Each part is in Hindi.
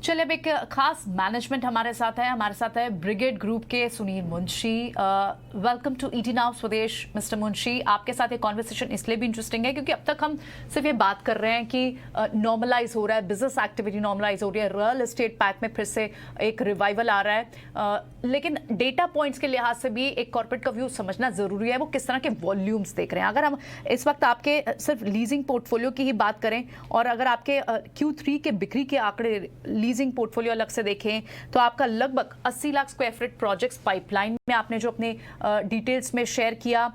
चलिए अब एक खास मैनेजमेंट हमारे साथ है ब्रिगेड ग्रुप के Sunil Munshi. Welcome to ET Now Swadesh mister Munshi. आपके साथ ये कॉन्वर्सेशन इसलिए भी इंटरेस्टिंग है क्योंकि अब तक हम सिर्फ ये बात कर रहे हैं कि नॉर्मलाइज हो रहा है, बिजनेस एक्टिविटी नॉर्मलाइज हो रही है, रियल एस्टेट पैक में फिर से एक रिवाइवल आ रहा है, लेकिन डेटा पॉइंट्स के लिहाज से भी एक कॉर्पोरेट का व्यू समझना जरूरी है, वो किस तरह के वॉल्यूम्स देख रहे हैं। अगर हम इस वक्त आपके सिर्फ लीजिंग पोर्टफोलियो की ही बात करें और अगर आपके Q3 के बिक्री के आंकड़े लीजिंग पोर्टफोलियो अलग से देखें तो आपका लगभग 80 lakh square feet projects pipeline में आपने जो अपने डिटेल्स में शेयर किया,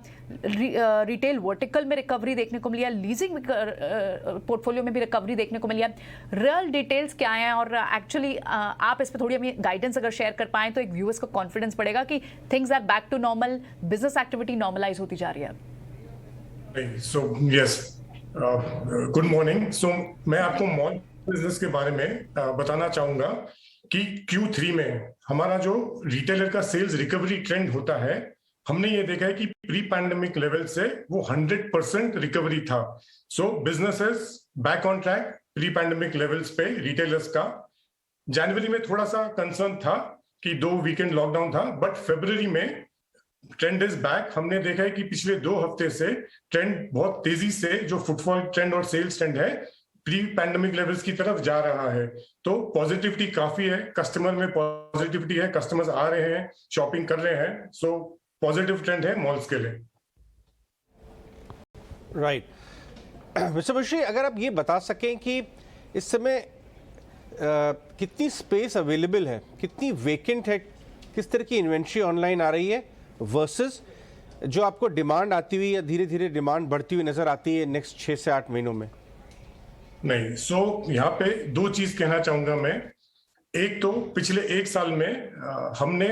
रिटेल वर्टिकल में रिकवरी देखने को मिली है, लीजिंग पोर्टफोलियो में भी रिकवरी देखने को मिली है। रियल डिटेल्स क्या हैं और एक्चुअली आप इस पर थोड़ी हमें गाइडेंस अगर शेयर कर पाएं तो एक व्यूअर्स को कॉन्फिडेंस बढ़ेगा कि things are back to normal, business activity normalize होती जा रही है। So yes, good morning. So मैं आपको मॉल बिजनेस के बारे में बताना चाहूंगा कि Q3 में हमारा जो रिटेलर का सेल्स रिकवरी ट्रेंड होता है, हमने ये देखा है कि प्री पैंडेमिक लेवल से वो 100% रिकवरी था। So businesses back on track pre pandemic levels पे रिटेलर्स का। जनवरी में थोड़ा सा कंसर्न था कि 2 वीकेंड लॉकडाउन था, बट फरवरी में ट्रेंड इज बैक। हमने देखा है कि पिछले 2 हफ्ते से ट्रेंड बहुत तेजी से जो फुटफॉल ट्रेंड और सेल्स ट्रेंड है प्री पैंडेमिक लेवल्स की तरफ जा रहा है। तो पॉजिटिविटी काफी है, कस्टमर में पॉजिटिविटी है, कस्टमर्स आ रहे हैं, शॉपिंग कर रहे हैं। सो पॉजिटिव ट्रेंड है मॉल्स के लिए। राइट मिस्टर मुंशी, अगर आप ये बता सकें कि इस समय कितनी स्पेस अवेलेबल है, कितनी वेकेंट है, किस तरह की इन्वेंट्री ऑनलाइन आ रही है वर्सेस जो आपको डिमांड आती हुई या धीरे धीरे डिमांड बढ़ती हुई नजर आती है नेक्स्ट 6 से 8 महीनों में? नहीं, सो यहाँ पे 2 चीज कहना चाहूंगा मैं। एक तो पिछले 1 साल में हमने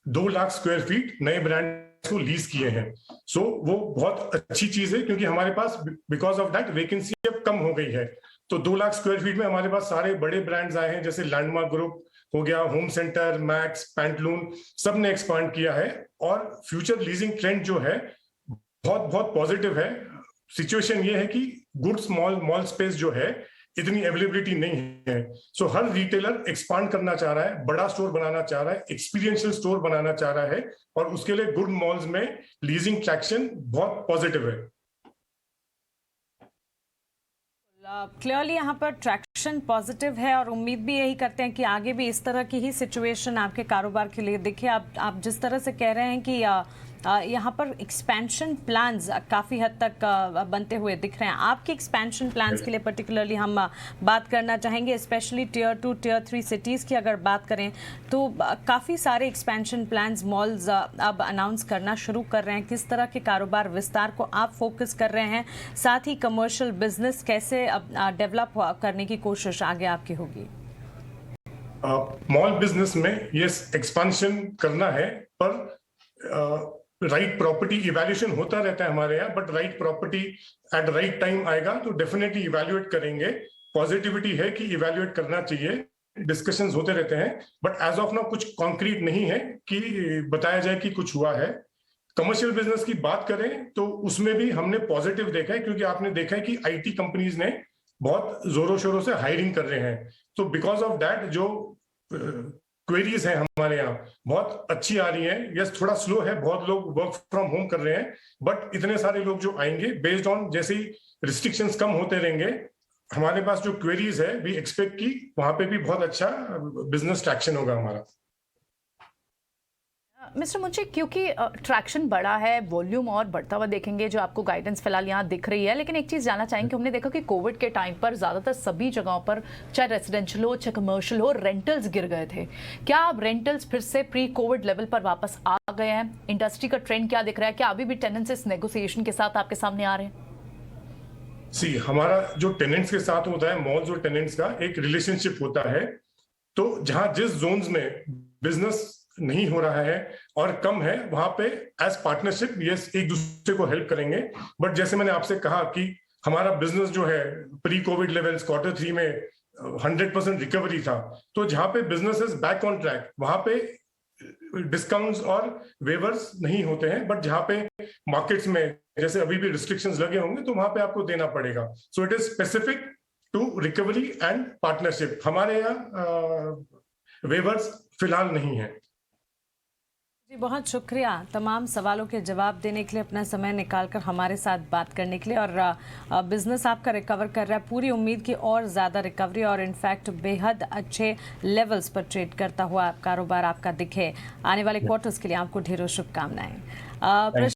2 लाख स्क्वायर फीट नए ब्रांड को लीज किए हैं। सो वो बहुत अच्छी चीज है क्योंकि हमारे पास बिकॉज ऑफ दैट वैकेंसी अब कम हो गई है। तो 2 लाख स्क्वायर फीट में हमारे पास सारे बड़े ब्रांड्स आए हैं, जैसे लैंडमार्क ग्रुप हो गया, होम सेंटर, मैक्स, पैंटलून, सब ने एक्सपांड किया है। और फ्यूचर लीजिंग ट्रेंड जो है बहुत बहुत पॉजिटिव है। सिचुएशन ये है कि गुड स्मॉल मॉल स्पेस जो है इतनी अवेलेबिलिटी नहीं है। सो हर रिटेलर एक्सपांड करना चाह रहा है, बड़ा स्टोर बनाना चाह रहा है, एक्सपीरियंशियल स्टोर बनाना चाह रहा है, और उसके लिए गुड मॉल्स में लीजिंग ट्रैक्शन बहुत पॉजिटिव है। क्लियरली यहाँ पर ट्रैक्शन पॉजिटिव है और उम्मीद भी यही करते हैं कि आगे भी इस तरह की ही सिचुएशन आपके कारोबार के लिए दिखे। आप जिस तरह से कह रहे हैं कि यहाँ पर एक्सपेंशन प्लान्स काफ़ी हद तक बनते हुए दिख रहे हैं। आपके एक्सपेंशन प्लान्स के लिए पर्टिकुलरली हम बात करना चाहेंगे, स्पेशली टियर 2 टियर 3 सिटीज़ की अगर बात करें तो काफ़ी सारे एक्सपेंशन प्लान्स मॉल्स अब अनाउंस करना शुरू कर रहे हैं। किस तरह के कारोबार विस्तार को आप फोकस कर रहे हैं, साथ ही कमर्शियल बिजनेस कैसे डेवलप करने की कोशिश आगे आपकी होगी? मॉल बिजनेस में यस एक्सपेंशन करना है, पर राइट प्रॉपर्टी इवैल्यूएशन होता रहता है हमारे यहाँ, but right property eight right time आएगा तो डेफिनेटली इवैल्यूएट करेंगे। पॉजिटिविटी है कि इवैल्यूएट करना चाहिए, डिस्कशंस होते रहते हैं, बट एज ऑफ नाउ कुछ कॉन्क्रीट नहीं है कि बताया जाए कि कुछ हुआ है। कमर्शियल बिजनेस की बात करें तो उसमें भी हमने पॉजिटिव देखा है, क्योंकि आपने देखा है कि आईटी कंपनीज ने बहुत जोरों शोरों से हायरिंग कर रहे हैं। तो बिकॉज ऑफ दैट जो क्वेरीज हैं हमारे यहाँ बहुत अच्छी आ रही हैं। यस, थोड़ा स्लो है, बहुत लोग वर्क फ्रॉम होम कर रहे हैं, बट इतने सारे लोग जो आएंगे बेस्ड ऑन जैसे ही रिस्ट्रिक्शंस कम होते रहेंगे, हमारे पास जो क्वेरीज है वी एक्सपेक्ट कि वहां पे भी बहुत अच्छा बिजनेस ट्रैक्शन होगा हमारा। मिस्टर मुंशी, क्योंकि ट्रैक्शन बढ़ा है, वॉल्यूम और बढ़ता हुआ देखेंगे जो आपको गाइडेंस फिलहाल यहाँ दिख रही है, लेकिन एक चीज़ जानना चाहेंगे, हमने देखा कि कोविड के टाइम पर ज़्यादातर सभी जगहों पर चाहे रेजिडेंशियल हो चाहे कमर्शियल हो, रेंटल्स गिर गए थे। क्या अब रेंटल्स फिर से प्री कोविड लेवल पर वापस आ गए हैं? इंडस्ट्री का ट्रेंड क्या दिख रहा है? क्या अभी भी टेनेंट्स इस नेगोशिएशन के साथ आपके सामने आ रहे हैं? हमारा जो टेनेंट्स के साथ होता है, मॉल्स और टेनेंट्स का एक रिलेशनशिप होता है। तो जहां जिस जोन्स में बिजनेस नहीं हो रहा है और कम है, वहां पे एज पार्टनरशिप यस एक दूसरे को हेल्प करेंगे। बट जैसे मैंने आपसे कहा कि हमारा बिजनेस जो है प्री कोविड लेवल्स Q3 में 100% रिकवरी था। तो जहां पे business is back on track, वहां पे डिस्काउंट्स और वेवर्स नहीं होते हैं, बट जहां पे मार्केट्स में जैसे अभी भी रिस्ट्रिक्शंस लगे होंगे तो वहां पे आपको देना पड़ेगा। So it is specific to recovery and partnership. हमारे यहाँ वेवर्स फिलहाल नहीं है। जी बहुत शुक्रिया तमाम सवालों के जवाब देने के लिए, अपना समय निकालकर हमारे साथ बात करने के लिए। और बिजनेस आपका रिकवर कर रहा है, पूरी उम्मीद की और ज़्यादा रिकवरी और इनफैक्ट बेहद अच्छे लेवल्स पर ट्रेड करता हुआ कारोबार आपका दिखे। आने वाले क्वार्टर्स के लिए आपको ढेरों शुभकामनाएं।